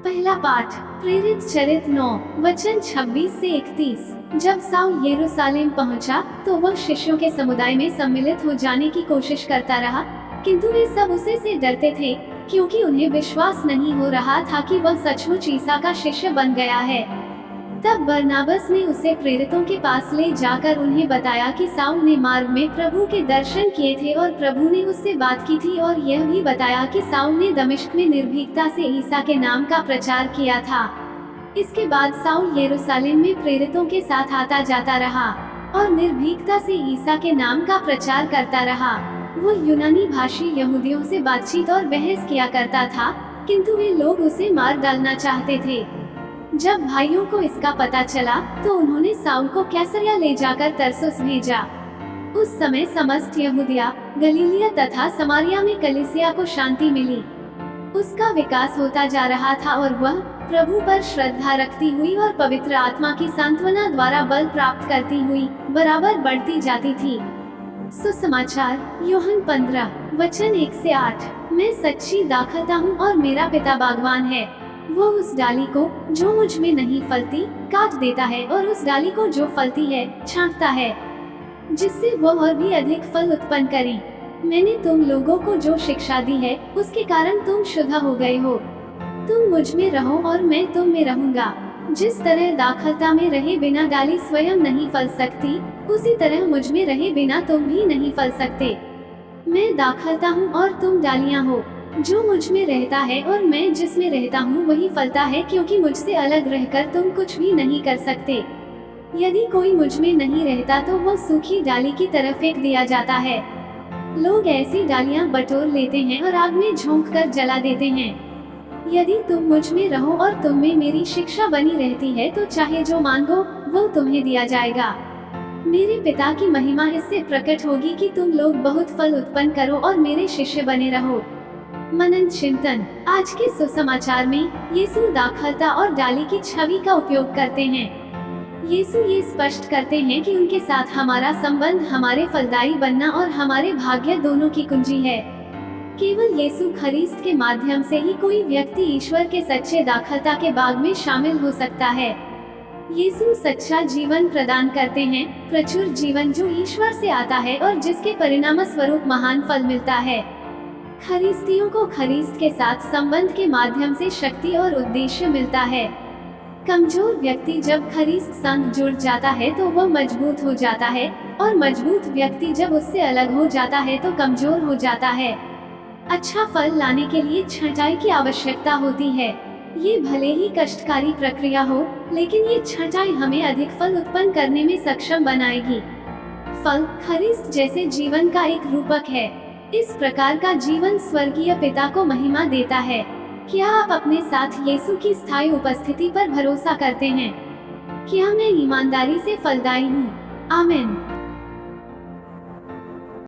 पहला पाठ प्रेरित चरित्र 9 वचन 26 से 31। जब साउल यरूशलेम पहुंचा, तो वह शिष्यों के समुदाय में सम्मिलित हो जाने की कोशिश करता रहा, किंतु वे सब उसे से डरते थे, क्योंकि उन्हें विश्वास नहीं हो रहा था कि वह सचमुच ईसा का शिष्य बन गया है। तब बरनाबस ने उसे प्रेरितों के पास ले जाकर उन्हें बताया कि साउल ने मार्ग में प्रभु के दर्शन किए थे और प्रभु ने उससे बात की थी, और यह भी बताया कि साउल ने दमिश्क में निर्भीकता से ईसा के नाम का प्रचार किया था। इसके बाद साउल यरूशलेम में प्रेरितों के साथ आता जाता रहा और निर्भीकता से ईसा के नाम का प्रचार करता रहा। वो यूनानी भाषी यहूदियों से बातचीत और बहस किया करता था, किंतु वे लोग उसे मार डालना चाहते थे। जब भाइयों को इसका पता चला, तो उन्होंने साउल को कैसरिया ले जाकर तरसुस भेजा। उस समय समस्त यहूदिया, गलीलिया तथा समारिया में कलीसिया को शांति मिली। उसका विकास होता जा रहा था और वह प्रभु पर श्रद्धा रखती हुई और पवित्र आत्मा की सांत्वना द्वारा बल प्राप्त करती हुई बराबर बढ़ती जाती थी। सुसमाचार यूहन्ना 15 वचन 1 से 8। मैं सच्ची दाखलता हूँ और मेरा पिता बागवान है। वो उस डाली को जो मुझ में नहीं फलती काट देता है, और उस डाली को जो फलती है छांटता है, जिससे वो और भी अधिक फल उत्पन्न करे। मैंने तुम लोगों को जो शिक्षा दी है, उसके कारण तुम शुद्ध हो गए हो। तुम मुझ में रहो और मैं तुम में रहूंगा। जिस तरह दाखलता में रहे बिना डाली स्वयं नहीं फल सकती, उसी तरह मुझ में रहे बिना तुम भी नहीं फल सकते। मैं दाखलता हूँ और तुम डालियाँ हो। जो मुझ में रहता है और मैं जिसमें रहता हूँ वही फलता है, क्योंकि मुझसे अलग रहकर तुम कुछ भी नहीं कर सकते। यदि कोई मुझ में नहीं रहता तो वो सूखी डाली की तरफ फेंक दिया जाता है। लोग ऐसी डालियाँ बटोर लेते हैं और आग में झोंक कर जला देते हैं। यदि तुम मुझ में रहो और तुम में मेरी शिक्षा बनी रहती है, तो चाहे जो मांगो वो तुम्हें दिया जाएगा। मेरे पिता की महिमा इससे प्रकट होगी कि तुम लोग बहुत फल उत्पन्न करो और मेरे शिष्य बने रहो। मनन चिंतन। आज के सुसमाचार में यीशु दाखलता और डाली की छवि का उपयोग करते हैं। यीशु ये स्पष्ट करते हैं कि उनके साथ हमारा संबंध हमारे फलदायी बनना और हमारे भाग्य दोनों की कुंजी है। केवल यीशु ख्रिस्त के माध्यम से ही कोई व्यक्ति ईश्वर के सच्चे दाखलता के बाग में शामिल हो सकता है। यीशु सच्चा जीवन प्रदान करते हैं, प्रचुर जीवन जो ईश्वर से आता है और जिसके परिणाम स्वरूप महान फल मिलता है। ख्रिस्तियों को ख्रिस्त के साथ संबंध के माध्यम से शक्ति और उद्देश्य मिलता है। कमजोर व्यक्ति जब ख्रिस्त संग जुड़ जाता है तो वह मजबूत हो जाता है, और मजबूत व्यक्ति जब उससे अलग हो जाता है तो कमजोर हो जाता है। अच्छा फल लाने के लिए छंटाई की आवश्यकता होती है। ये भले ही कष्टकारी प्रक्रिया हो, लेकिन ये छंटाई हमें अधिक फल उत्पन्न करने में सक्षम बनाएगी। फल ख्रिस्त जैसे जीवन का एक रूपक है। इस प्रकार का जीवन स्वर्गीय पिता को महिमा देता है। क्या आप अपने साथ यीशु की स्थायी उपस्थिति पर भरोसा करते हैं? क्या मैं ईमानदारी से फलदायी हूँ? आमीन।